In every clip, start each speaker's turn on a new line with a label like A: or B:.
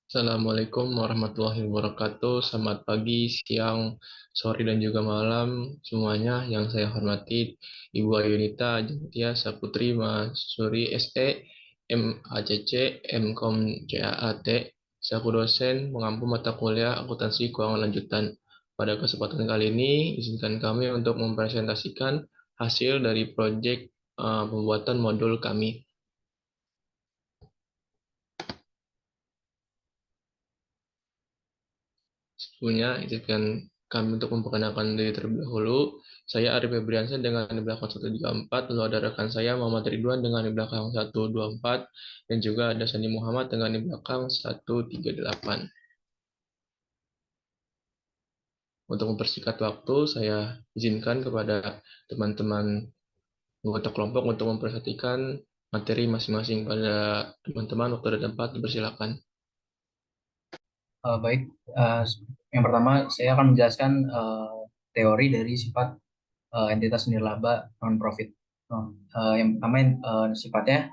A: Assalamualaikum warahmatullahi wabarakatuh. Selamat pagi, siang, sore, dan juga malam semuanya yang saya hormati. Ibu Ayunita Jantia Saputri Mahsuri SE, MACC, MKOM CAAT, selaku dosen mengampu mata kuliah akuntansi keuangan lanjutan. Pada kesempatan kali ini, izinkan kami untuk mempresentasikan hasil dari proyek pembuatan modul kami. Sebelumnya, izinkan kami untuk memperkenalkan diri terlebih dahulu. Saya Arif Febriansyah dengan di belakang 134, lalu ada rekan saya Muhammad Ridwan dengan di belakang 124, dan juga ada Sandi Muhammad dengan di belakang 138. Untuk mempersingkat waktu, saya izinkan kepada teman-teman anggota kelompok untuk mempresentasikan materi masing-masing pada teman-teman. Waktu dan tempat dipersilakan.
B: Baik, eh, yang pertama saya akan menjelaskan teori dari sifat entitas nirlaba non-profit. Yang pertama sifatnya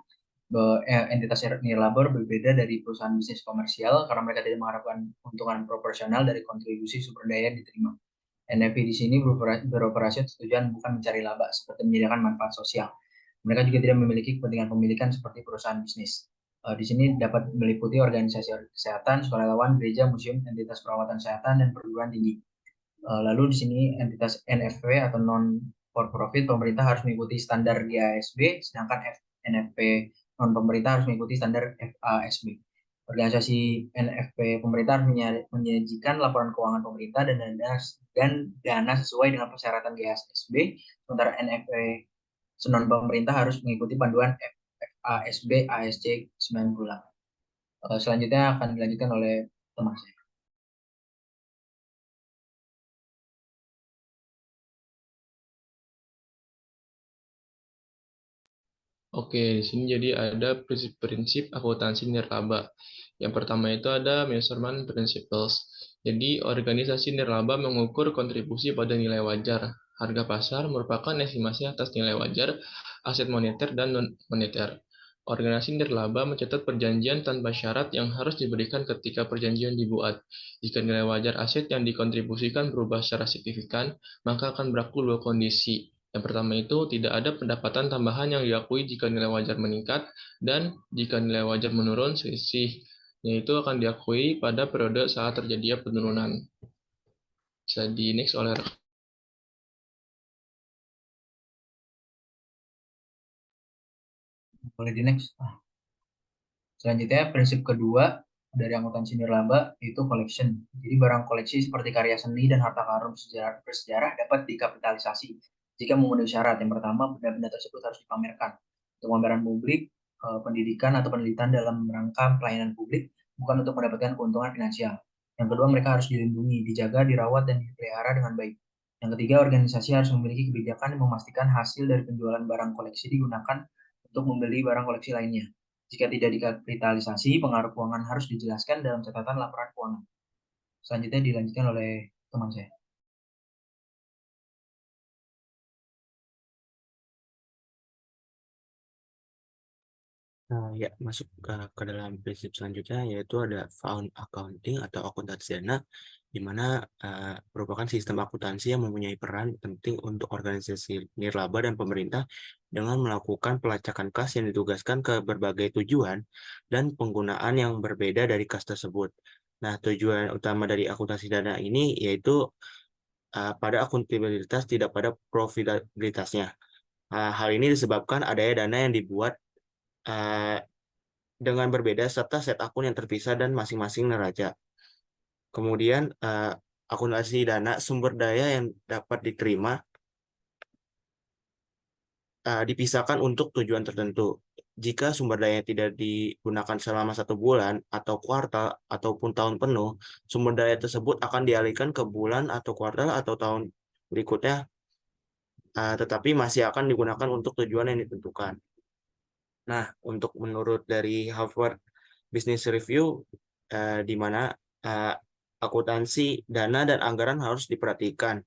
B: entitas nirlaba berbeda dari perusahaan bisnis komersial karena mereka tidak mengharapkan keuntungan proporsional dari kontribusi sumber daya yang diterima. NFP di sini beroperasi tujuan bukan mencari laba seperti menyediakan manfaat sosial. Mereka juga tidak memiliki kepentingan pemilikan seperti perusahaan bisnis. Di sini dapat meliputi organisasi kesehatan, sukarelawan, gereja, museum, entitas perawatan kesehatan, dan perguruan tinggi. Lalu di sini entitas NFP atau non for profit pemerintah harus mengikuti standar GASB, sedangkan NFP non pemerintah harus mengikuti standar FASB. Organisasi NFP pemerintah harus menyajikan laporan keuangan pemerintah dan dana sesuai dengan persyaratan GASB, sementara NFP non pemerintah harus mengikuti panduan FASB ASC 98. Selanjutnya akan dilanjutkan oleh teman saya.
A: Oke, di sini jadi ada prinsip-prinsip akuntansi nirlaba. Yang pertama itu ada measurement principles. Jadi, organisasi nirlaba mengukur kontribusi pada nilai wajar. Harga pasar merupakan estimasi atas nilai wajar aset moneter dan non-moneter. Organisasi nirlaba mencatat perjanjian tanpa syarat yang harus diberikan ketika perjanjian dibuat. Jika nilai wajar aset yang dikontribusikan berubah secara signifikan, maka akan berlaku dua kondisi. Yang pertama itu, tidak ada pendapatan tambahan yang diakui jika nilai wajar meningkat, dan jika nilai wajar menurun, selisihnya itu akan diakui pada periode saat terjadinya penurunan. Bisa di next oleh
B: Boleh di next. Selanjutnya, prinsip kedua dari akuntansi nirlaba yaitu collection. Jadi barang koleksi seperti karya seni dan harta karun bersejarah dapat dikapitalisasi jika memenuhi syarat. Yang pertama, benda-benda tersebut harus dipamerkan untuk pameran publik, pendidikan atau penelitian dalam rangka pelayanan publik, bukan untuk mendapatkan keuntungan finansial. Yang kedua, mereka harus dilindungi, dijaga, dirawat, dan dipelihara dengan baik. Yang ketiga, organisasi harus memiliki kebijakan yang memastikan hasil dari penjualan barang koleksi digunakan untuk membeli barang koleksi lainnya. Jika tidak dikapitalisasi, pengaruh keuangan harus dijelaskan dalam catatan laporan keuangan. Selanjutnya dilanjutkan oleh teman saya.
C: Nah, ya, masuk ke dalam prinsip selanjutnya, yaitu ada fund accounting atau akuntansi dana, di mana merupakan sistem akuntansi yang mempunyai peran penting untuk organisasi nirlaba dan pemerintah dengan melakukan pelacakan kas yang ditugaskan ke berbagai tujuan dan penggunaan yang berbeda dari kas tersebut. Nah, tujuan utama dari akuntansi dana ini yaitu pada akuntabilitas, tidak pada profitabilitasnya. Hal ini disebabkan adanya dana yang dibuat uh, dengan berbeda serta set akun yang terpisah dan masing-masing neraca. Kemudian akuntansi dana sumber daya yang dapat diterima dipisahkan untuk tujuan tertentu. Jika sumber daya tidak digunakan selama 1 bulan atau kuartal ataupun tahun penuh, sumber daya tersebut akan dialihkan ke bulan atau kuartal atau tahun berikutnya, tetapi masih akan digunakan untuk tujuan yang ditentukan. Nah, untuk menurut dari Harvard Business Review, di mana akuntansi dana dan anggaran harus diperhatikan.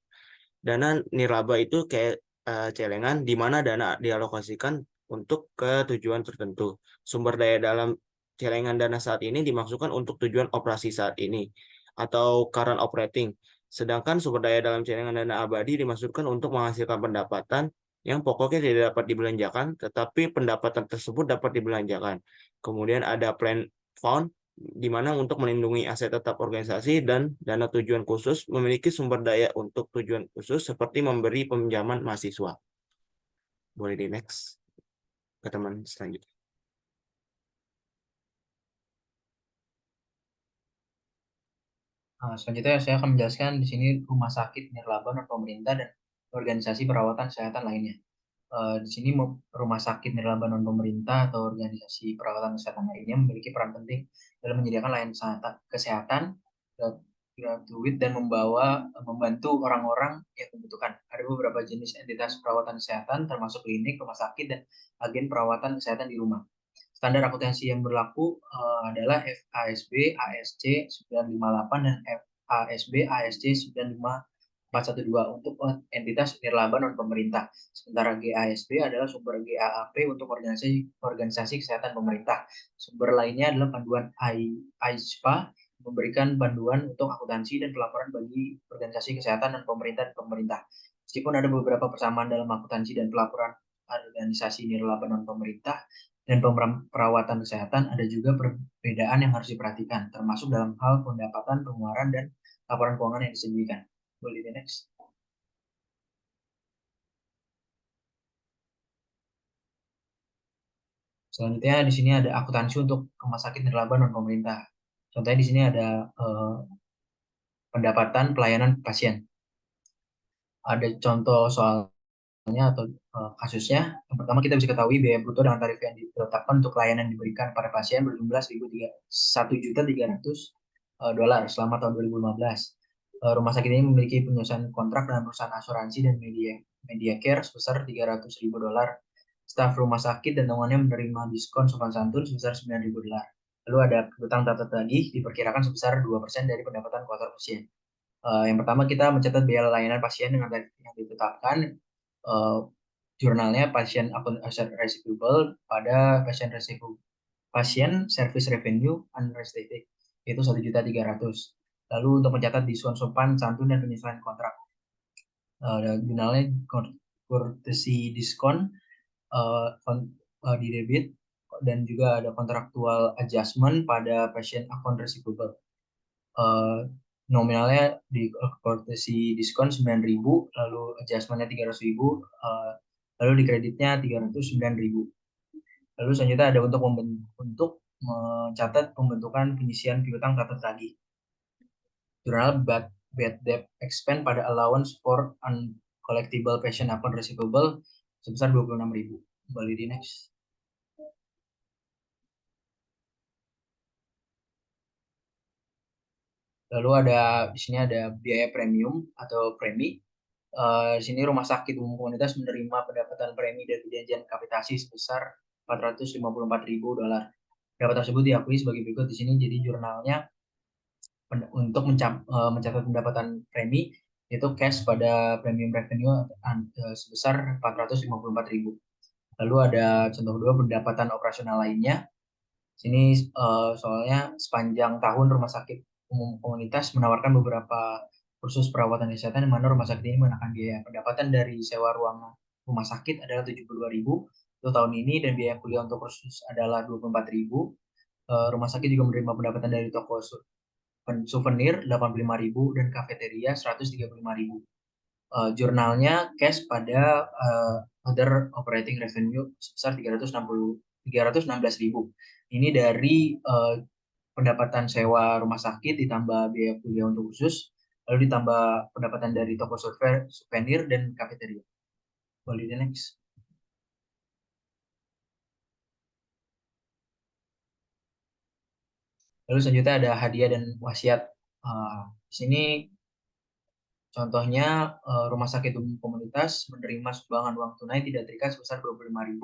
C: Dana nirlaba itu kayak celengan, di mana dana dialokasikan untuk ke tujuan tertentu. Sumber daya dalam celengan dana saat ini dimaksudkan untuk tujuan operasi saat ini atau current operating. Sedangkan sumber daya dalam celengan dana abadi dimaksudkan untuk menghasilkan pendapatan yang pokoknya tidak dapat dibelanjakan, tetapi pendapatan tersebut dapat dibelanjakan. Kemudian ada plan fund, di mana untuk melindungi aset tetap organisasi dan dana tujuan khusus memiliki sumber daya untuk tujuan khusus seperti memberi pinjaman mahasiswa. Boleh di next ke teman selanjutnya.
B: Selanjutnya saya akan menjelaskan di sini rumah sakit nirlaba non pemerintah dan organisasi perawatan kesehatan lainnya. Di sini rumah sakit nirlaba non pemerintah atau organisasi perawatan kesehatan lainnya memiliki peran penting dalam menyediakan layanan kesehatan gratuit dan membantu orang-orang yang membutuhkan. Ada beberapa jenis entitas perawatan kesehatan termasuk klinik, rumah sakit, dan agen perawatan kesehatan di rumah. Standar akuntansi yang berlaku adalah FASB ASC 958 dan FASB ASC 95412 untuk entitas nirlaba non pemerintah. Sementara GASB adalah sumber GAAP untuk organisasi kesehatan pemerintah. Sumber lainnya adalah panduan AISPA memberikan panduan untuk akuntansi dan pelaporan bagi organisasi kesehatan dan pemerintah. Meskipun ada beberapa persamaan dalam akuntansi dan pelaporan organisasi nirlaba non pemerintah dan perawatan kesehatan, ada juga perbedaan yang harus diperhatikan, termasuk dalam hal pendapatan, pengeluaran, dan laporan keuangan yang disajikan. Boleh di next. Selanjutnya di sini ada akuntansi untuk rumah sakit nirlaba non pemerintah. Contohnya di sini ada pendapatan pelayanan pasien. Ada contoh soalnya atau kasusnya. Yang pertama kita bisa ketahui biaya bruto dengan tarif yang ditetapkan untuk pelayanan yang diberikan pada pasien berjumlah $1.300 selama tahun 2015. Rumah sakit ini memiliki penyelesaian kontrak dengan perusahaan asuransi dan Medicare sebesar $300.000. Staf rumah sakit dan tanggungannya menerima diskon sopan santun sebesar $9.000. Lalu ada piutang tak tertagih diperkirakan sebesar 2% dari pendapatan kotor pasien. Yang pertama kita mencatat biaya layanan pasien dengan tarif yang ditetapkan. Jurnalnya pasien akun receivable pada pasien service revenue unrestricted itu 1.300.000. Lalu untuk mencatat diskon sopan santun dan penyesuaian kontrak, jurnalnya courtesy diskon di debit dan juga ada kontraktual adjustment pada pasien account receivable. Nominalnya di courtesy diskon 9.000, lalu adjustmentnya 300.000, lalu di kreditnya 309.000. Lalu selanjutnya ada untuk mencatat pembentukan penyisian piutang tak tertagih. Jurnal bad debt expense pada allowance for uncollectible patient account receivable sebesar 26.000. Kembali di next. Lalu di sini ada biaya premium atau premi. Di sini rumah sakit umum komunitas menerima pendapatan premi dari perjanjian kapitasi sebesar $454.000. Pendapat tersebut diakui sebagai berikut di sini. Jadi jurnalnya untuk mencatat pendapatan premi itu cash pada premium revenue sebesar $454.000. Lalu ada contoh kedua pendapatan operasional lainnya. Sini soalnya sepanjang tahun rumah sakit umum komunitas menawarkan beberapa kursus perawatan kesehatan di mana rumah sakit ini mengenakan biaya. Pendapatan dari sewa ruangan rumah sakit adalah $72.000 untuk tahun ini dan biaya kuliah untuk kursus adalah $24.000. Rumah sakit juga menerima pendapatan dari toko souvenir $85.000 dan kafeteria $135.000. Jurnalnya cash pada other operating revenue sebesar $316.000. Ini dari pendapatan sewa rumah sakit ditambah biaya kuliah untuk khusus, lalu ditambah pendapatan dari toko souvenir dan kafeteria. Boleh di next. Lalu selanjutnya ada hadiah dan wasiat. Di sini contohnya rumah sakit umum komunitas menerima sumbangan uang tunai tidak terikat sebesar $25.000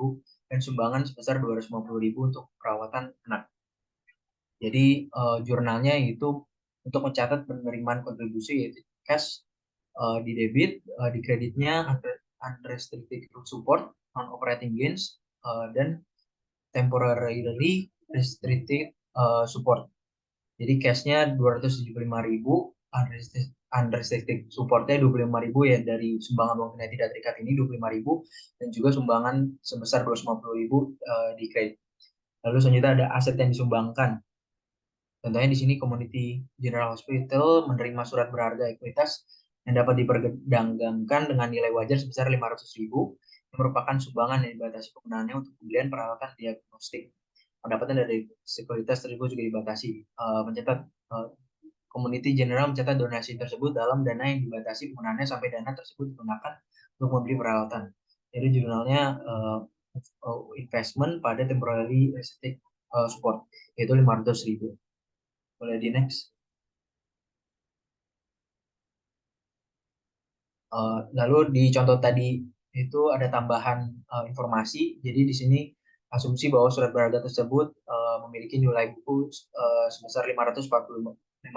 B: dan sumbangan sebesar $250.000 untuk perawatan anak. Jadi jurnalnya itu untuk mencatat penerimaan kontribusi yaitu cash di debit, di kreditnya unrestricted support, non operating gains, dan temporarily restricted support. Jadi cashnya 275.000, unrestricted supportnya 25.000 ya, dari sumbangan uang tunai tidak terikat ini 25.000, dan juga sumbangan sebesar 250.000 di kredit. Lalu selanjutnya ada aset yang disumbangkan. Contohnya di sini Community General Hospital menerima surat berharga ekuitas yang dapat diperdagangkan dengan nilai wajar sebesar 500.000, yang merupakan sumbangan yang dibatasi penggunaannya untuk pembelian peralatan diagnostik. Pendapatan dari sekuritas tersebut juga dibatasi. Community General mencatat donasi tersebut dalam dana yang dibatasi penggunaannya sampai dana tersebut digunakan untuk membeli peralatan. Jadi jurnalnya investment pada temporary restricted support, yaitu 500.000. Boleh di next. Lalu di contoh tadi itu ada tambahan informasi. Jadi di sini asumsi bahwa surat berharga tersebut memiliki nilai buku sebesar 540.000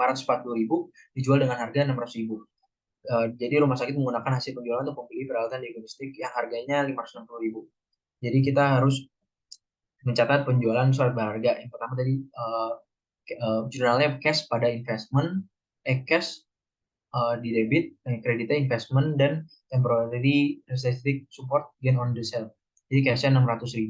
B: dijual dengan harga 600.000. Jadi rumah sakit menggunakan hasil penjualan untuk membeli peralatan diagnostik yang harganya 560.000. Jadi kita harus mencatat penjualan surat berharga. Yang pertama tadi jurnalnya cash pada investment, cash di debit, kreditnya investment, dan temporary restricted support gain on the sale. Jadi cashnya 600.000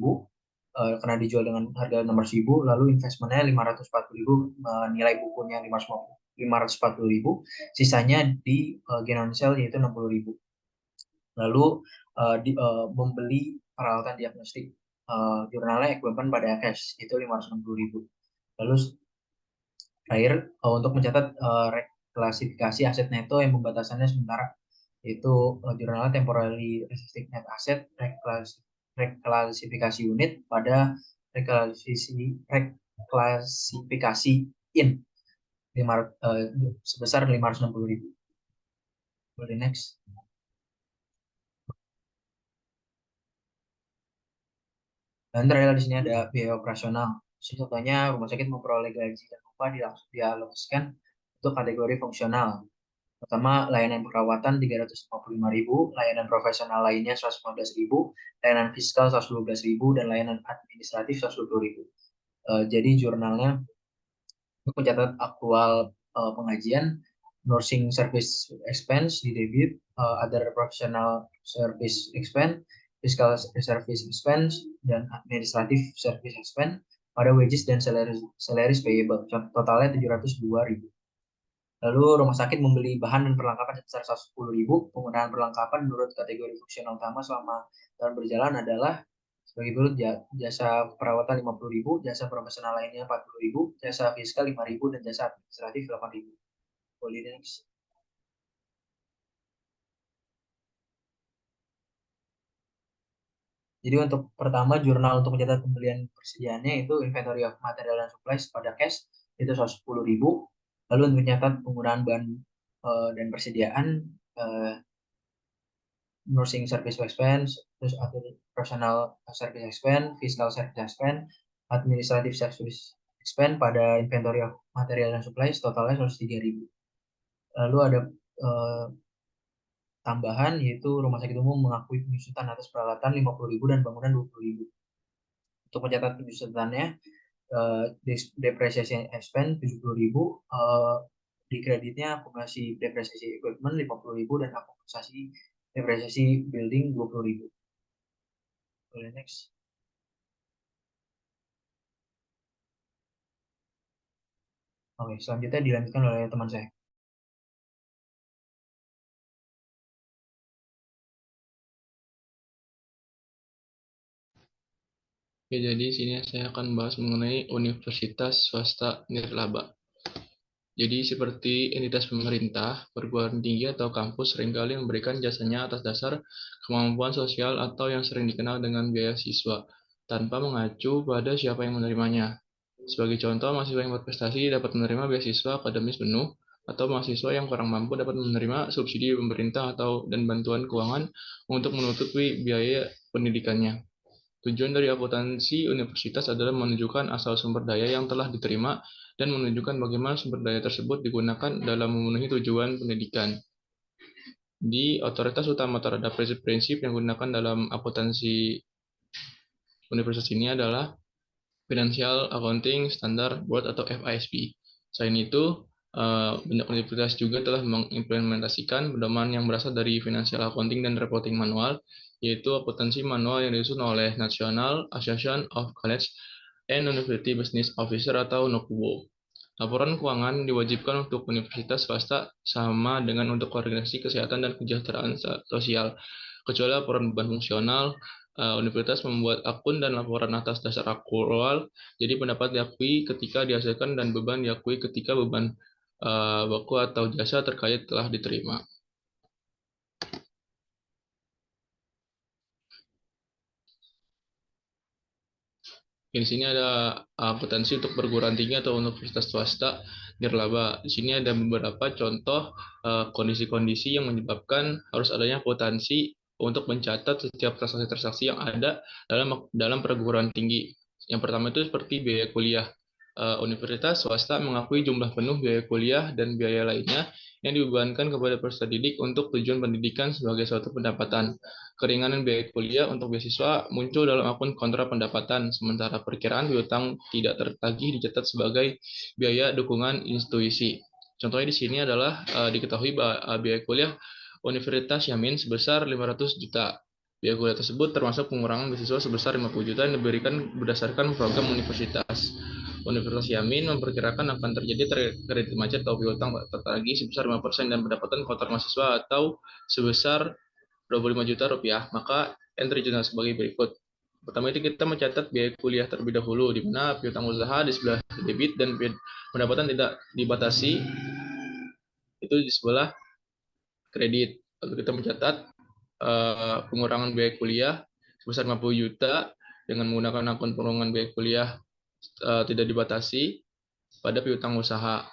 B: karena dijual dengan harga 600.000, lalu investmentnya 540.000, nilai bukunya 540.000, sisanya di gain on sale yaitu 60.000. Lalu membeli peralatan diagnostik, jurnalnya equivalent pada cash itu 560.000. Lalu terakhir untuk mencatat klasifikasi aset neto yang pembatasannya sementara, yaitu jurnal temporary restricted net asset, reklasifikasi unit pada reklasifikasi in sebesar 560.000. Boleh next. Dan terakhir di sini ada biaya operasional. Contohnya rumah sakit memperoleh gaji dan upah dialokasikan untuk kategori fungsional. Pertama, layanan perawatan 355.000, layanan profesional lainnya 115.000, layanan fiskal 112.000, dan layanan administratif 120.000. Jadi jurnalnya untuk mencatat aktual pengajian, nursing service expense di debit, other professional service expense, fiscal service expense, dan administrative service expense pada wages dan salaries payable. Totalnya 702.000. Lalu rumah sakit membeli bahan dan perlengkapan sebesar 110.000. Penggunaan perlengkapan menurut kategori fungsional utama selama tahun berjalan adalah sebagai berikut: jasa perawatan 50.000, jasa profesional lainnya 40.000, jasa fiskal 5.000, dan jasa administratif 8.000. Boleh next. Jadi untuk pertama, jurnal untuk mencatat pembelian persediaannya itu inventory of material dan supplies pada cash itu 110.000. Lalu untuk mencatat penggunaan bahan dan persediaan, nursing service expense, terus personal service expense, fiscal service expense, administrative service expense pada inventory of material dan supplies, totalnya 103.000. Lalu ada tambahan, yaitu rumah sakit umum mengakui penyusutan atas peralatan 50.000 dan bangunan 20.000. Untuk mencatat penyusutannya, depresiasi expense 70.000, di kreditnya akumulasi depresiasi equipment 50.000, dan akumulasi depresiasi building 20.000. Boleh next. Oke, selanjutnya dilanjutkan oleh teman saya.
A: Oke, jadi sini saya akan bahas mengenai universitas swasta nirlaba. Jadi seperti entitas pemerintah, perguruan tinggi atau kampus seringkali memberikan jasanya atas dasar kemampuan sosial atau yang sering dikenal dengan beasiswa, tanpa mengacu pada siapa yang menerimanya. Sebagai contoh, mahasiswa yang berprestasi dapat menerima beasiswa akademis penuh, atau mahasiswa yang kurang mampu dapat menerima subsidi pemerintah dan bantuan keuangan untuk menutupi biaya pendidikannya. Tujuan dari akuntansi universitas adalah menunjukkan asal sumber daya yang telah diterima dan menunjukkan bagaimana sumber daya tersebut digunakan dalam memenuhi tujuan pendidikan. Di otoritas utama terhadap prinsip-prinsip yang digunakan dalam akuntansi universitas ini adalah Financial Accounting Standard Board atau FISB. Selain itu, banyak universitas juga telah mengimplementasikan pedoman yang berasal dari Financial Accounting dan Reporting Manual, yaitu akuntansi manual yang disusun oleh National Association of College and University Business Officer atau NOCUBO. Laporan keuangan diwajibkan untuk universitas swasta sama dengan untuk organisasi kesehatan dan kesejahteraan sosial. Kecuali laporan beban fungsional, universitas membuat akun dan laporan atas dasar akrual, jadi pendapat diakui ketika dihasilkan dan beban diakui ketika beban baku atau jasa terkait telah diterima. Di sini ada potensi untuk perguruan tinggi atau universitas swasta nirlaba. Di sini ada beberapa contoh kondisi-kondisi yang menyebabkan harus adanya potensi untuk mencatat setiap transaksi-transaksi yang ada dalam perguruan tinggi. Yang pertama itu seperti biaya kuliah. Universitas swasta mengakui jumlah penuh biaya kuliah dan biaya lainnya yang dibebankan kepada peserta didik untuk tujuan pendidikan sebagai suatu pendapatan. Keringanan biaya kuliah untuk beasiswa muncul dalam akun kontra pendapatan, sementara perkiraan piutang tidak tertagih dicatat sebagai biaya dukungan institusi. Contohnya di sini adalah diketahui bahwa biaya kuliah Universitas Yamin sebesar 500 juta. Biaya kuliah tersebut termasuk pengurangan beasiswa sebesar 50 juta yang diberikan berdasarkan program universitas. Universitas Yamin memperkirakan akan terjadi kredit macet atau piutang tertagih sebesar 5% dan pendapatan kotor mahasiswa atau sebesar 25 juta rupiah, maka entry jurnal sebagai berikut. Pertama itu kita mencatat biaya kuliah terlebih dahulu, di mana piutang usaha di sebelah debit dan pendapatan tidak dibatasi itu di sebelah kredit. Lalu kita mencatat pengurangan biaya kuliah sebesar 50 juta dengan menggunakan akun pengurangan biaya kuliah tidak dibatasi pada piutang usaha.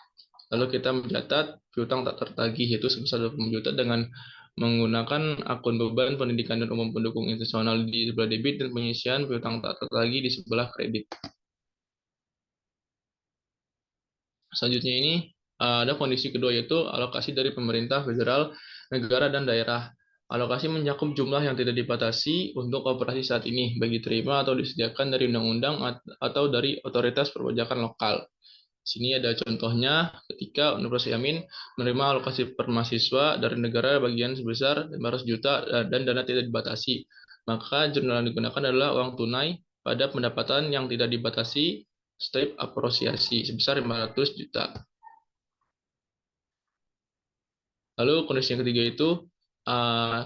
A: Lalu kita mencatat piutang tak tertagih yaitu sebesar 20 juta dengan menggunakan akun beban pendidikan dan umum pendukung institusional di sebelah debit dan pengisian piutang tak tertagih di sebelah kredit. Selanjutnya ini ada kondisi kedua yaitu alokasi dari pemerintah federal, negara, dan daerah. Alokasi mencakup jumlah yang tidak dibatasi untuk operasi saat ini, baik diterima atau disediakan dari undang-undang atau dari otoritas perpajakan lokal. Sini ada contohnya ketika Universitas Yamin menerima alokasi per mahasiswa dari negara bagian sebesar 500 juta dan dana tidak dibatasi. Maka jurnal yang digunakan adalah uang tunai pada pendapatan yang tidak dibatasi strip apresiasi sebesar 500 juta. Lalu kondisi yang ketiga itu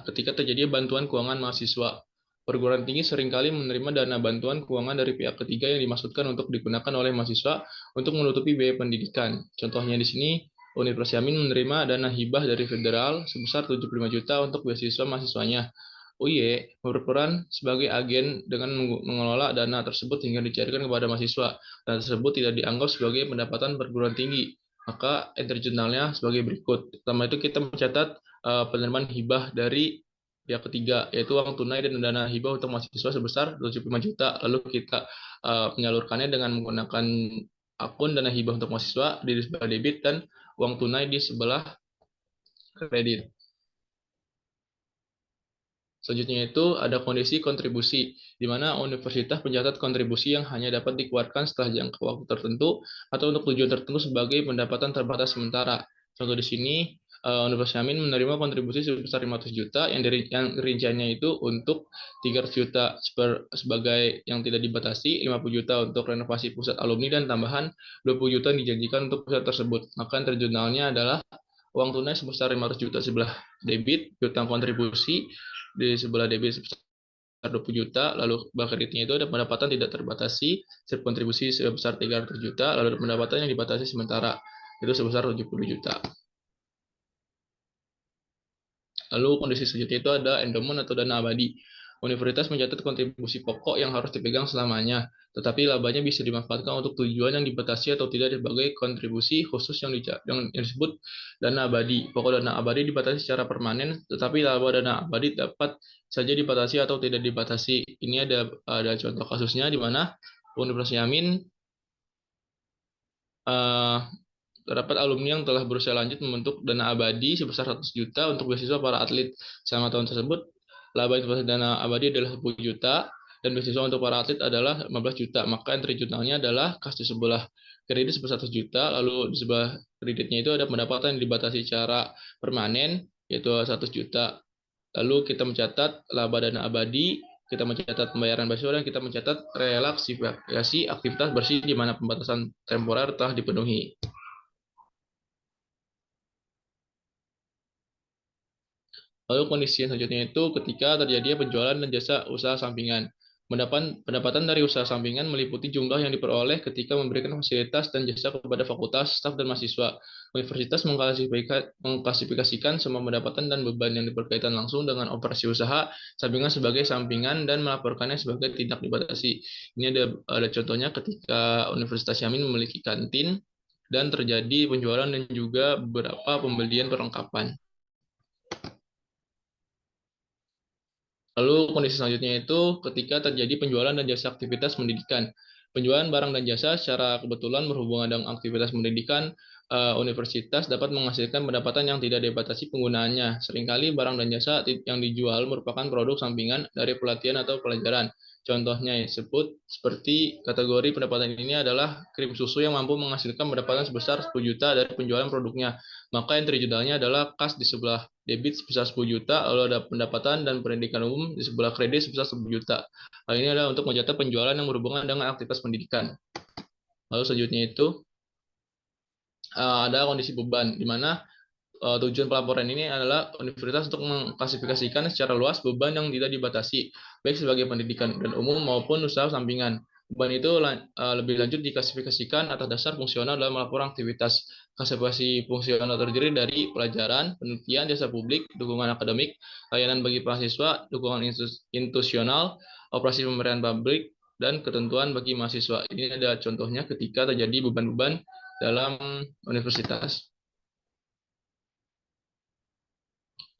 A: ketika terjadi bantuan keuangan mahasiswa. Perguruan tinggi seringkali menerima dana bantuan keuangan dari pihak ketiga yang dimaksudkan untuk digunakan oleh mahasiswa untuk menutupi biaya pendidikan. Contohnya di sini, Universitas Yamin menerima dana hibah dari federal sebesar 75 juta untuk beasiswa mahasiswanya. UY berperan sebagai agen dengan mengelola dana tersebut hingga dicairkan kepada mahasiswa. Dana tersebut tidak dianggap sebagai pendapatan perguruan tinggi. Maka entry jurnalnya sebagai berikut. Pertama itu kita mencatat penerimaan hibah dari pihak ketiga, yaitu uang tunai dan dana hibah untuk mahasiswa sebesar 25 juta. Lalu kita menyalurkannya dengan menggunakan akun dana hibah untuk mahasiswa di sebelah debit dan uang tunai di sebelah kredit. Selanjutnya itu ada kondisi kontribusi, di mana universitas mencatat kontribusi yang hanya dapat dikeluarkan setelah jangka waktu tertentu atau untuk tujuan tertentu sebagai pendapatan terbatas sementara. Contoh di sini, Universitas Yamin menerima kontribusi sebesar 500 juta yang rinciannya itu untuk 300 juta sebagai yang tidak dibatasi, 50 juta untuk renovasi pusat alumni dan tambahan 20 juta yang dijanjikan untuk pusat tersebut. Maka terjurnalnya adalah uang tunai sebesar 500 juta sebelah debit, piutang kontribusi di sebelah debit sebesar 20 juta, lalu kreditnya itu ada pendapatan tidak terbatasi, kontribusi sebesar 300 juta, lalu pendapatan yang dibatasi sementara itu sebesar 70 juta. Lalu kondisi selanjutnya itu ada endowment atau dana abadi. Universitas mencatat kontribusi pokok yang harus dipegang selamanya, tetapi labanya bisa dimanfaatkan untuk tujuan yang dibatasi atau tidak sebagai kontribusi khusus yang disebut dana abadi. Pokok dana abadi dibatasi secara permanen, tetapi laba dana abadi dapat saja dibatasi atau tidak dibatasi. Ini ada contoh kasusnya di mana Universitas Yamin terdapat alumni yang telah berusia lanjut membentuk dana abadi sebesar 100 juta untuk beasiswa para atlet. Selama tahun tersebut, laba investasi dana abadi adalah 10 juta, dan beasiswa untuk para atlet adalah 15 juta. Maka entry jurnalnya adalah kas di sebelah kredit sebesar 100 juta, lalu di sebelah kreditnya itu ada pendapatan yang dibatasi secara permanen, yaitu 100 juta. Lalu kita mencatat laba dana abadi, kita mencatat pembayaran beasiswa, dan kita mencatat relaksasi aktivitas bersih di mana pembatasan temporer telah dipenuhi. Lalu kondisi selanjutnya itu ketika terjadi penjualan dan jasa usaha sampingan. Pendapatan dari usaha sampingan meliputi jumlah yang diperoleh ketika memberikan fasilitas dan jasa kepada fakultas, staf, dan mahasiswa. Universitas mengklasifikasikan semua pendapatan dan beban yang berkaitan langsung dengan operasi usaha sampingan sebagai sampingan dan melaporkannya sebagai tidak dibatasi. Ini ada contohnya ketika Universitas Yamin memiliki kantin dan terjadi penjualan dan juga beberapa pembelian perlengkapan. Lalu kondisi selanjutnya itu ketika terjadi penjualan dan jasa aktivitas pendidikan. Penjualan barang dan jasa secara kebetulan berhubungan dengan aktivitas pendidikan, universitas dapat menghasilkan pendapatan yang tidak dibatasi penggunaannya. Seringkali barang dan jasa yang dijual merupakan produk sampingan dari pelatihan atau pelajaran. Contohnya disebut seperti kategori pendapatan ini adalah krim susu yang mampu menghasilkan pendapatan sebesar 10 juta dari penjualan produknya. Maka entry jurnalnya adalah kas di sebelah debit sebesar 10 juta, lalu ada pendapatan dan pendidikan umum di sebelah kredit sebesar 10 juta. Hal ini adalah untuk mencatat penjualan yang berhubungan dengan aktivitas pendidikan. Lalu selanjutnya itu ada kondisi beban, di mana tujuan pelaporan ini adalah universitas untuk mengklasifikasikan secara luas beban yang tidak dibatasi, baik sebagai pendidikan dan umum maupun usaha sampingan. Beban itu lebih lanjut diklasifikasikan atas dasar fungsional dalam laporan aktivitas. Klasifikasi fungsional terdiri dari pelajaran, penelitian, jasa publik, dukungan akademik, layanan bagi mahasiswa, dukungan institusional, operasi pemberian publik, dan ketentuan bagi mahasiswa. Ini ada contohnya ketika terjadi beban-beban dalam universitas.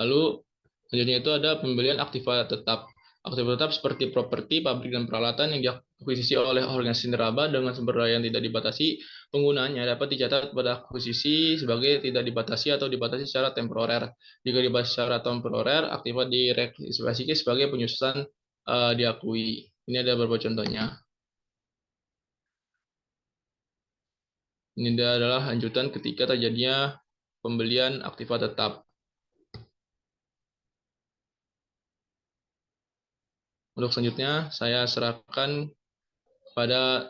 A: Lalu selanjutnya itu ada pembelian aktiva tetap. Aktiva tetap seperti properti, pabrik, dan peralatan yang diakuisisi oleh organisasi nirlaba dengan sumber daya yang tidak dibatasi. Penggunaannya dapat dicatat pada akuisisi sebagai tidak dibatasi atau dibatasi secara temporer. Jika dibatasi secara temporer, aktiva direklasifikasi sebagai penyusutan diakui. Ini ada beberapa contohnya. Ini adalah lanjutan ketika terjadinya pembelian aktiva tetap. Untuk selanjutnya, saya serahkan pada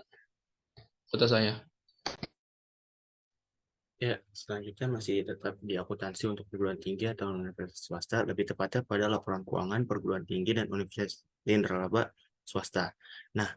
A: kota saya.
C: Ya, selanjutnya masih tetap di akuntansi untuk perguruan tinggi atau universitas swasta, lebih tepatnya pada laporan keuangan perguruan tinggi dan universitas nirlaba swasta. Nah,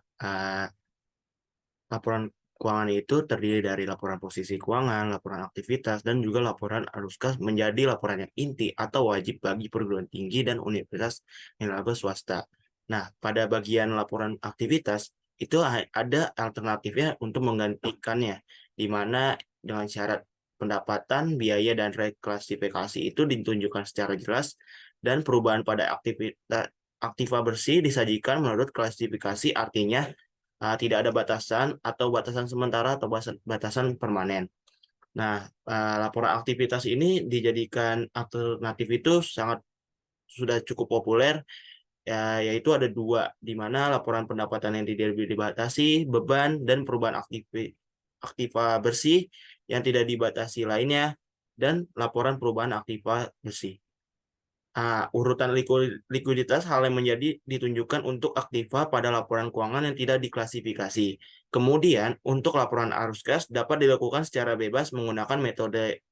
C: laporan keuangan itu terdiri dari laporan posisi keuangan, laporan aktivitas, dan juga laporan arus kas menjadi laporan yang inti atau wajib bagi perguruan tinggi dan universitas nirlaba swasta. Nah, pada bagian laporan aktivitas, itu ada alternatifnya untuk menggantikannya, di mana dengan syarat pendapatan, biaya, dan reklasifikasi itu ditunjukkan secara jelas, dan perubahan pada aktiva bersih disajikan menurut klasifikasi, artinya tidak ada batasan atau batasan sementara atau batasan permanen. Nah, laporan aktivitas ini dijadikan alternatif itu sudah cukup populer, yaitu ada dua, di mana laporan pendapatan yang tidak dibatasi, beban, dan perubahan aktiva bersih yang tidak dibatasi lainnya, dan laporan perubahan aktiva bersih. Urutan likuiditas hal yang menjadi ditunjukkan untuk aktiva pada laporan keuangan yang tidak diklasifikasi. Kemudian, untuk laporan arus kas dapat dilakukan secara bebas menggunakan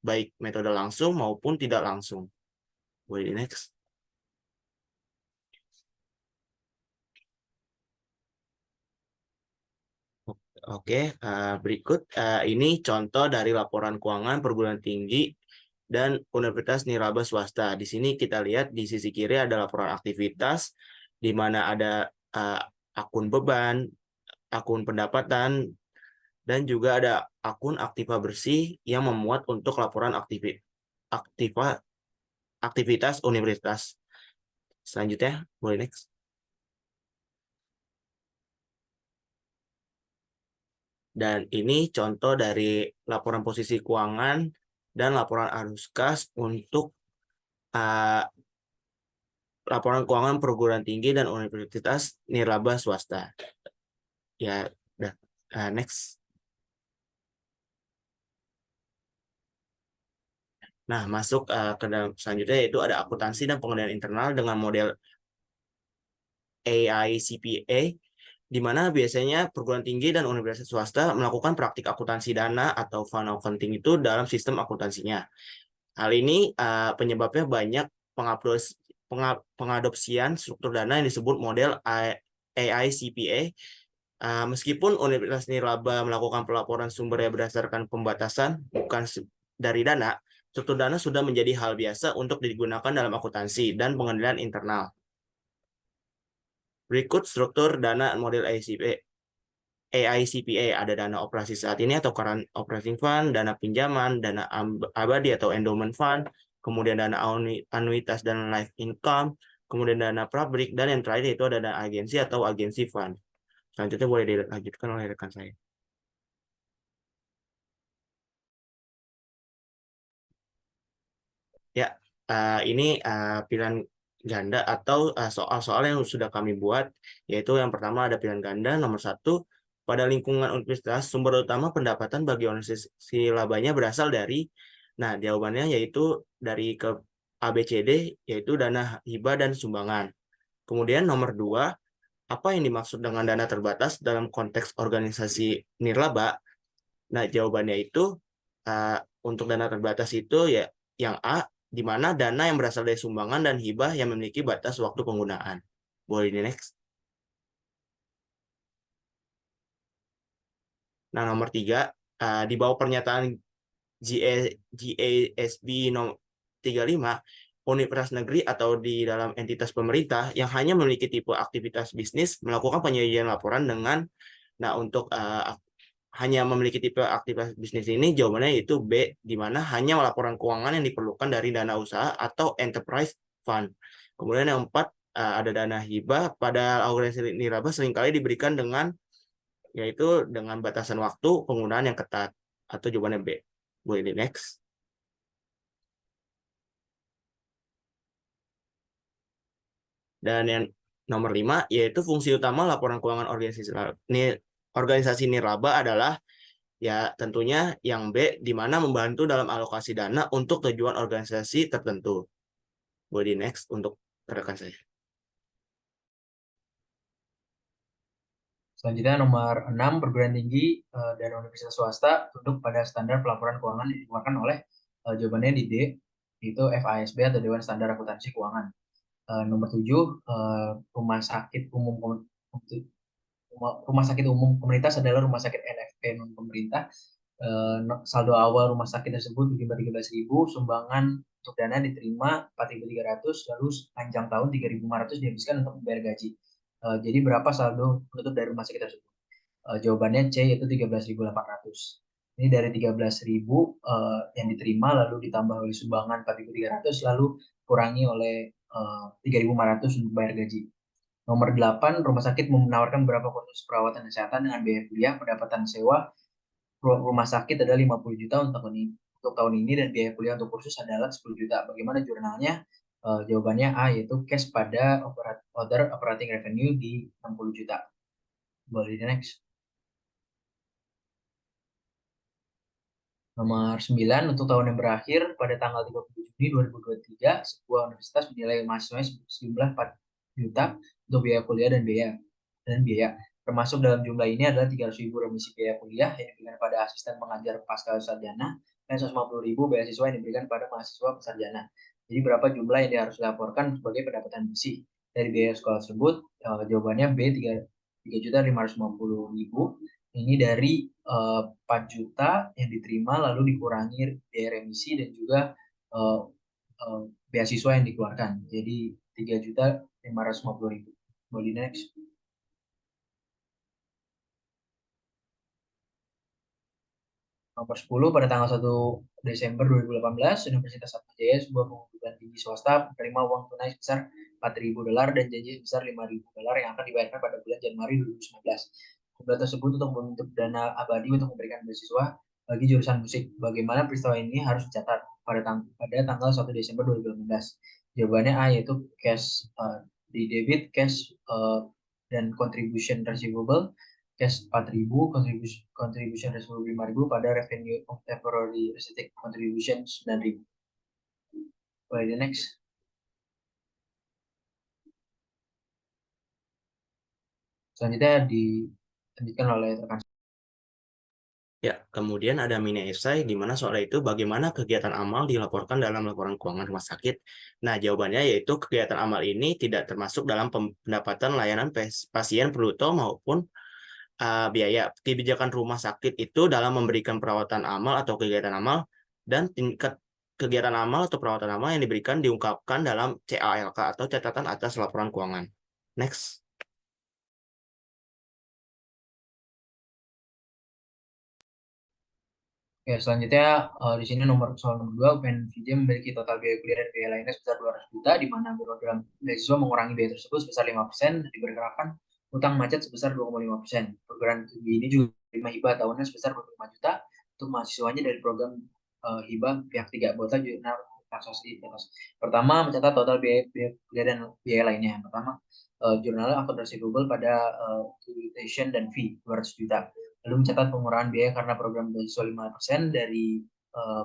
C: baik metode langsung maupun tidak langsung. Boleh di next. Oke, berikut ini contoh dari laporan keuangan perguruan tinggi dan universitas nirlaba swasta. Di sini kita lihat di sisi kiri ada laporan aktivitas, di mana ada akun beban, akun pendapatan, dan juga ada akun aktiva bersih yang memuat untuk laporan aktivitas universitas. Selanjutnya, boleh next. Dan ini contoh dari laporan posisi keuangan dan laporan arus kas untuk laporan keuangan perguruan tinggi dan universitas nirlaba swasta. Ya, udah. Next. Nah, masuk ke dalam selanjutnya yaitu ada akuntansi dan pengendalian internal dengan model AICPA, di mana biasanya perguruan tinggi dan universitas swasta melakukan praktik akuntansi dana atau fund accounting itu dalam sistem akuntansinya. Hal ini penyebabnya banyak pengadopsian struktur dana yang disebut model AICPA. Meskipun Universitas Nirlaba melakukan pelaporan sumbernya berdasarkan pembatasan bukan dari dana, struktur dana sudah menjadi hal biasa untuk digunakan dalam akuntansi dan pengendalian internal. Berikut struktur dana model AICPA, ada dana operasi saat ini atau current operating fund, dana pinjaman, dana abadi atau endowment fund, kemudian dana anuitas dan life income, kemudian dana pabrik, dan yang terakhir itu ada dana agensi atau agensi fund. Selanjutnya boleh dilanjutkan oleh rekan saya. Ya, ini pilihan ganda atau soal-soal yang sudah kami buat, yaitu yang pertama ada pilihan ganda, nomor 1, pada lingkungan universitas, sumber utama pendapatan bagi organisasi labanya berasal dari, nah jawabannya yaitu dari ke ABCD, yaitu dana hibah dan sumbangan. Kemudian nomor 2, apa yang dimaksud dengan dana terbatas dalam konteks organisasi nirlaba? Nah, jawabannya itu untuk dana terbatas itu ya yang A, di mana dana yang berasal dari sumbangan dan hibah yang memiliki batas waktu penggunaan. Boleh di next. Nah, nomor 3, di bawah pernyataan GASB nomor 35, universitas negeri atau di dalam entitas pemerintah yang hanya memiliki tipe aktivitas bisnis melakukan penyajian laporan dengan, nah untuk hanya memiliki tipe aktivitas bisnis ini, jawabannya yaitu B, di mana hanya laporan keuangan yang diperlukan dari dana usaha atau enterprise fund. Kemudian yang 4, ada dana hibah pada organisasi nirlaba seringkali diberikan dengan, yaitu dengan batasan waktu penggunaan yang ketat, atau jawabannya B. Boleh di next. Dan yang nomor 5, yaitu fungsi utama laporan keuangan organisasi nirlaba adalah, ya tentunya yang B, di mana membantu dalam alokasi dana untuk tujuan organisasi tertentu. Boleh di next untuk rekan saya.
B: Selanjutnya nomor 6, perguruan tinggi dan universitas swasta tunduk pada standar pelaporan keuangan yang dikeluarkan oleh, jawabannya di D, yaitu FASB atau Dewan Standar Akuntansi Keuangan. Nomor 7, rumah sakit umum komunitas adalah rumah sakit NFP non pemerintah. Saldo awal rumah sakit tersebut 13.000, sumbangan untuk dana diterima 4.300, lalu sepanjang tahun 3.500 dihabiskan untuk membayar gaji. Jadi berapa saldo penutup dari rumah sakit tersebut? Jawabannya C, yaitu 13.800. Ini dari 13.000 yang diterima lalu ditambah oleh sumbangan 4.300 lalu kurangi oleh 3.500 untuk bayar gaji. Nomor 8, rumah sakit menawarkan beberapa kursus perawatan kesehatan dengan biaya kuliah. Pendapatan sewa rumah sakit adalah 50 juta untuk tahun ini dan biaya kuliah untuk kursus adalah 10 juta. Bagaimana jurnalnya? Jawabannya A, yaitu cash pada other operating revenue di 60 juta. Boleh di next. Nomor 9, untuk tahun yang berakhir pada tanggal 30 Juni 2023, sebuah universitas menilai mahasiswanya sejumlah 4 juta untuk biaya kuliah dan biaya. Termasuk dalam jumlah ini adalah 300.000 remisi biaya kuliah yang diberikan pada asisten pengajar pasca sarjana dan 150.000 beasiswa yang diberikan pada mahasiswa pesarjana. Jadi berapa jumlah yang harus dilaporkan sebagai pendapatan bersih dari biaya sekolah tersebut? Jawabannya B, 3.550.000. Ini dari 4 juta yang diterima lalu dikurangi biaya remisi dan juga beasiswa yang dikeluarkan. Jadi 3.550.000. Boleh next. Nomor 10, pada tanggal 1 Desember 2018, Universitas Atmajaya, sebuah perguruan tinggi swasta, menerima uang tunai sebesar $4.000 dan janji sebesar $5.000 yang akan dibayarkan pada bulan Januari 2019. Jumlah tersebut untuk membentuk dana abadi untuk memberikan beasiswa bagi jurusan musik. Bagaimana peristiwa ini harus dicatat pada tanggal 1 Desember 2018. Jawabannya A, yaitu cash di debit cash dan contribution receivable, cash 4.000, contribution receivable 5.000, pada revenue of temporary receipted contribution 9.000. Boleh the next. Selanjutnya dilanjutkan oleh rekan.
C: Ya, kemudian ada mini esai di mana soal itu bagaimana kegiatan amal dilaporkan dalam laporan keuangan rumah sakit. Nah, jawabannya yaitu kegiatan amal ini tidak termasuk dalam pendapatan layanan pasien bruto maupun biaya. Kebijakan rumah sakit itu dalam memberikan perawatan amal atau kegiatan amal, dan tingkat kegiatan amal atau perawatan amal yang diberikan diungkapkan dalam CALK atau catatan atas laporan keuangan. Next.
B: Ya, selanjutnya di sini soal nomor 2, UPN-VJ memiliki total biaya kuliah dan biaya lainnya sebesar 200 juta, di mana program beasiswa mengurangi biaya tersebut sebesar 5% dan diperkirakan utang macet sebesar 2,5%. Program studi ini juga menerima hibah tahunnya sebesar 25 juta untuk mahasiswanya dari program hibah pihak 3 anggota jurnal taksasi. Pertama, mencatat total biaya kuliah dan biaya lainnya. Pertama, jurnal akun receivable pada tuition dan fee 200 juta. Lalu mencatat pengurangan biaya karena program beasiswa 5% dari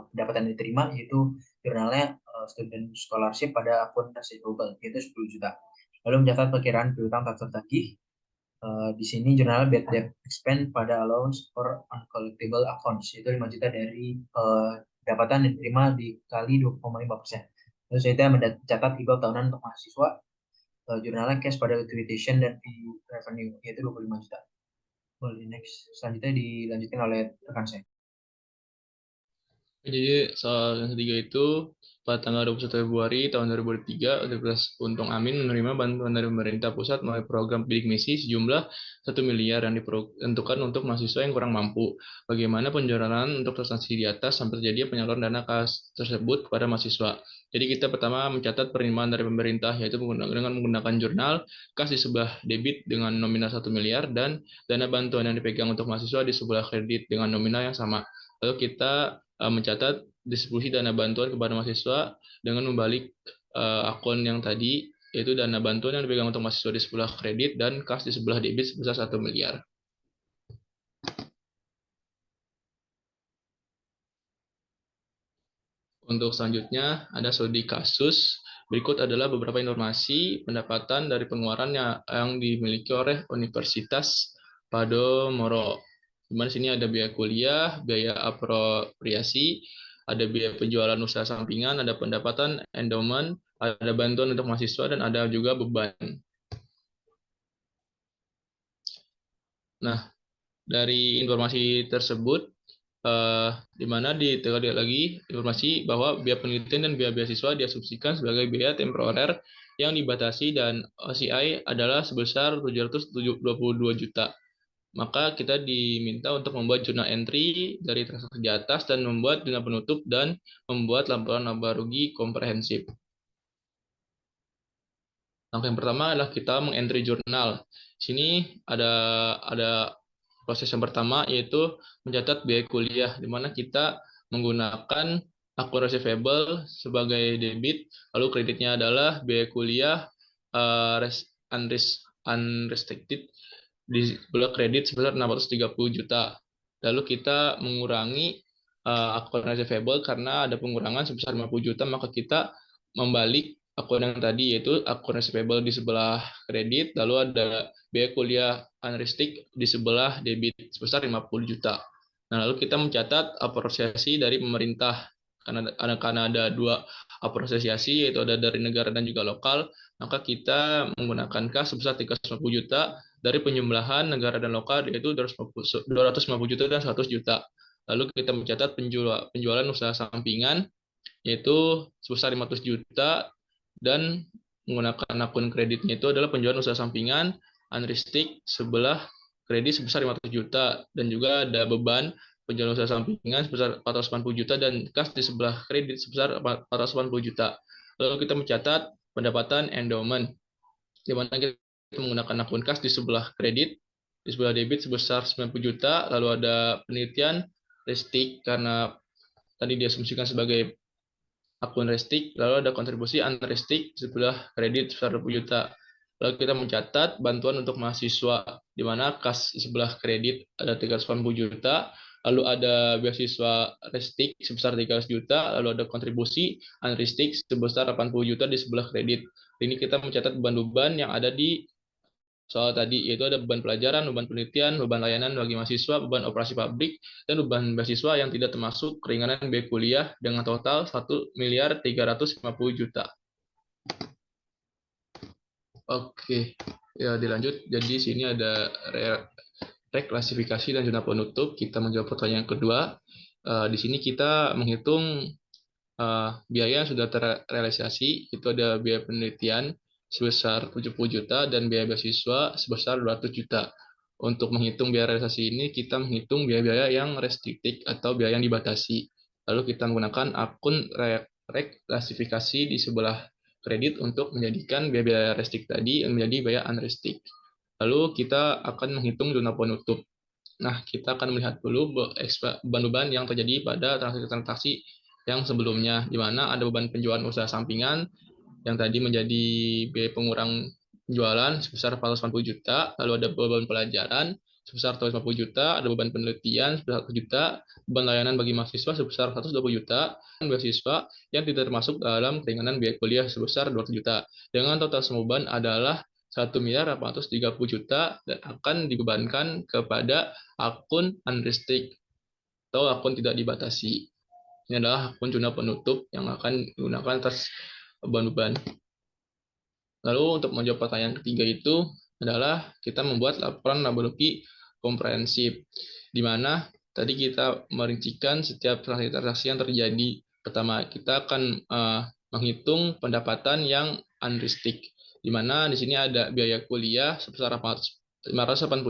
B: pendapatan yang diterima, yaitu jurnalnya student scholarship pada akun receivable, yaitu 10 juta. Lalu mencatat perkiraan piutang tak tertagih. Di sini jurnal bad debt expense pada allowance for uncollectible accounts, yaitu 5 juta dari pendapatan yang diterima dikali 2,5%. Lalu saya mencatat hibah tahunan untuk mahasiswa, jurnalnya cash pada tuition dan fee revenue, yaitu 25 juta. Boleh next. Selanjutnya dilanjutkan oleh rekan saya.
A: Jadi soal yang ketiga itu pada tanggal 21 Februari tahun 2003, Universitas Untung Amin menerima bantuan dari pemerintah pusat melalui program bidik misi sejumlah 1 miliar yang diperuntukkan untuk mahasiswa yang kurang mampu. Bagaimana penjelasan untuk transaksi di atas sampai terjadi penyaluran dana kas tersebut kepada mahasiswa. Jadi kita pertama mencatat penerimaan dari pemerintah, yaitu dengan menggunakan jurnal kas di sebelah debit dengan nominal 1 miliar dan dana bantuan yang dipegang untuk mahasiswa di sebelah kredit dengan nominal yang sama. Lalu kita mencatat distribusi dana bantuan kepada mahasiswa dengan membalik akun yang tadi, yaitu dana bantuan yang dipegang untuk mahasiswa di sebelah kredit dan kas di sebelah debit sebesar 1 miliar. Untuk selanjutnya ada studi kasus. Berikut adalah beberapa informasi pendapatan dari pengeluaran yang dimiliki oleh Universitas Padomoro. Di mana sini ada biaya kuliah, biaya apropriasi, ada biaya penjualan usaha sampingan, ada pendapatan endowment, ada bantuan untuk mahasiswa, dan ada juga beban. Nah, dari informasi tersebut, di mana ditegaskan lagi informasi bahwa biaya penelitian dan biaya beasiswa diasumsikan sebagai biaya temporer yang dibatasi dan OCI adalah sebesar 722 juta. Maka kita diminta untuk membuat jurnal entry dari transaksi di atas dan membuat jurnal penutup dan membuat laporan laba rugi komprehensif. Langkah yang pertama adalah kita mengentry jurnal. Sini ada proses yang pertama, yaitu mencatat biaya kuliah, di mana kita menggunakan akun receivable sebagai debit, lalu kreditnya adalah biaya kuliah unrestricted di sebelah kredit sebesar 630 juta. Lalu kita mengurangi akun receivable karena ada pengurangan sebesar 50 juta, maka kita membalik akun yang tadi, yaitu akun receivable di sebelah kredit, lalu ada biaya kuliah unrestricted di sebelah debit sebesar 50 juta. Nah, lalu kita mencatat apresiasi dari pemerintah. Karena ada dua apresiasi, yaitu ada dari negara dan juga lokal, maka kita menggunakan kas sebesar 350 juta dari penjumlahan negara dan lokal, yaitu 250 juta dan 100 juta. Lalu kita mencatat penjualan usaha sampingan, yaitu sebesar 500 juta, dan menggunakan akun kreditnya itu adalah penjualan usaha sampingan unrestricted sebelah kredit sebesar 500 juta, dan juga ada beban penjualan usaha sampingan sebesar 480 juta dan kas di sebelah kredit sebesar 480 juta. Lalu kita mencatat pendapatan endowment, di mana kita menggunakan akun kas di sebelah kredit, di sebelah debit sebesar 90 juta, lalu ada penelitian realistik karena tadi diasumsikan sebagai akun restik, lalu ada kontribusi unrestik sebelah kredit sebesar 20 juta. Lalu kita mencatat bantuan untuk mahasiswa, di mana kas sebelah kredit ada 380 juta, lalu ada beasiswa restik sebesar 300 juta, lalu ada kontribusi unrestik sebesar 80 juta di sebelah kredit. Ini kita mencatat beban-beban yang ada di soal tadi, yaitu ada beban pelajaran, beban penelitian, beban layanan bagi mahasiswa, beban operasi pabrik, dan beban beasiswa yang tidak termasuk keringanan biaya kuliah dengan total 1.350.000.000. Oke, ya dilanjut. Jadi sini ada reklasifikasi dan zona penutup. Kita menjawab pertanyaan kedua. Di sini kita menghitung biaya yang sudah terrealisasi. Itu ada biaya penelitian sebesar 70 juta dan biaya beasiswa sebesar 200 juta. Untuk menghitung biaya realisasi ini, kita menghitung biaya-biaya yang restricted atau biaya yang dibatasi. Lalu kita menggunakan akun reklasifikasi di sebelah kredit untuk menjadikan biaya-biaya restricted tadi menjadi biaya unrestricted. Lalu kita akan menghitung zona penutup. Nah, kita akan melihat dulu beban-beban yang terjadi pada transaksi-transaksi yang sebelumnya, di mana ada beban penjualan usaha sampingan yang tadi menjadi biaya pengurang penjualan sebesar 480 juta, lalu ada beban pelajaran sebesar 150 juta, ada beban penelitian sebesar 1 juta, beban layanan bagi mahasiswa sebesar 120 juta, dan beasiswa yang tidak termasuk dalam keringanan biaya kuliah sebesar 200 juta. Dengan total semua beban adalah 1.830 juta dan akan dibebankan kepada akun unrestricted atau akun tidak dibatasi. Ini adalah akun zona penutup yang akan digunakan atas beban-beban. Lalu untuk menjawab pertanyaan ketiga itu adalah kita membuat laporan laba-rugi komprehensif, di mana tadi kita merincikan setiap transaksi yang terjadi. Pertama, kita akan menghitung pendapatan yang unrestricted, di mana di sini ada biaya kuliah sebesar 580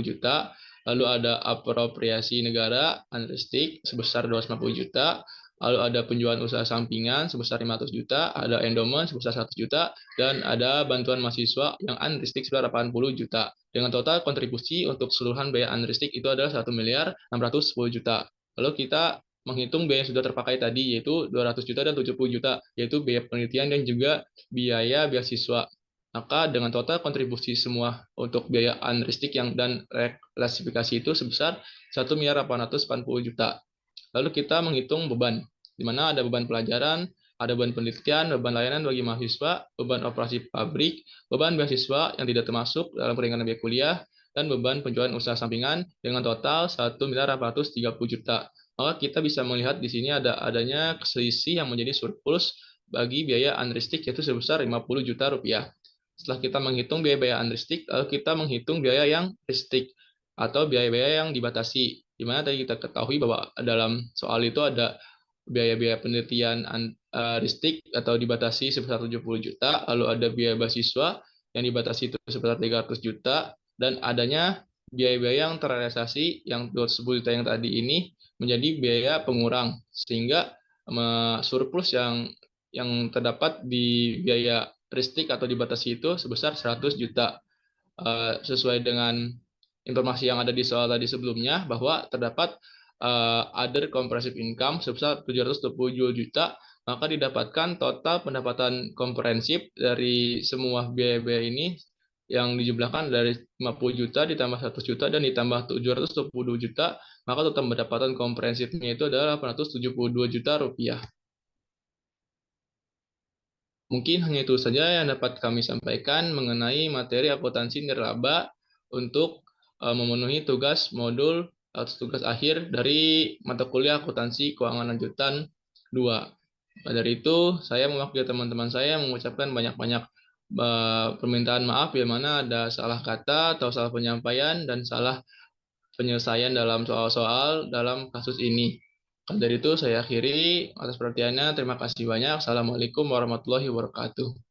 A: juta, lalu ada apropriasi negara unrestricted sebesar 250 juta, lalu ada penjualan usaha sampingan sebesar 500 juta, ada endowment sebesar 100 juta, dan ada bantuan mahasiswa yang unrestricted sebesar 80 juta. Dengan total kontribusi untuk keseluruhan biaya unrestricted itu adalah 1.610 juta. Lalu kita menghitung biaya yang sudah terpakai tadi, yaitu 200 juta dan 70 juta, yaitu biaya penelitian dan juga biaya beasiswa. Maka dengan total kontribusi semua untuk biaya unrestricted yang dan reklasifikasi itu sebesar 1.880 juta. Lalu kita menghitung beban, di mana ada beban pelajaran, ada beban penelitian, beban layanan bagi mahasiswa, beban operasi pabrik, beban beasiswa yang tidak termasuk dalam keringanan biaya kuliah, dan beban penjualan usaha sampingan dengan total 1.830 juta. Maka kita bisa melihat di sini adanya selisih yang menjadi surplus bagi biaya unrestricted yaitu sebesar 50 juta rupiah. Setelah kita menghitung biaya-biaya unrestricted, lalu kita menghitung biaya yang restricted atau biaya-biaya yang dibatasi. Di mana tadi kita ketahui bahwa dalam soal itu ada biaya-biaya penelitian restricted atau dibatasi sebesar 70 juta, lalu ada biaya beasiswa yang dibatasi itu sebesar 300 juta, dan adanya biaya-biaya yang terrealisasi yang 210 juta yang tadi ini menjadi biaya pengurang, sehingga surplus yang terdapat di biaya restricted atau dibatasi itu sebesar 100 juta. Sesuai dengan informasi yang ada di soal tadi sebelumnya, bahwa terdapat other comprehensive income sebesar 727 juta, maka didapatkan total pendapatan komprehensif dari semua biaya-biaya ini yang dijumlahkan dari 50 juta ditambah 100 juta dan ditambah 722 juta, maka total pendapatan komprehensifnya itu adalah 872 juta rupiah. Mungkin hanya itu saja yang dapat kami sampaikan mengenai materi akuntansi nirlaba untuk memenuhi tugas modul atau tugas akhir dari mata kuliah akuntansi keuangan lanjutan 2. Dari itu, saya mewakili teman-teman saya mengucapkan banyak-banyak permintaan maaf bila mana ada salah kata atau salah penyampaian dan salah penyelesaian dalam soal-soal dalam kasus ini. Dari itu saya akhiri atas perhatiannya. Terima kasih banyak. Assalamualaikum warahmatullahi wabarakatuh.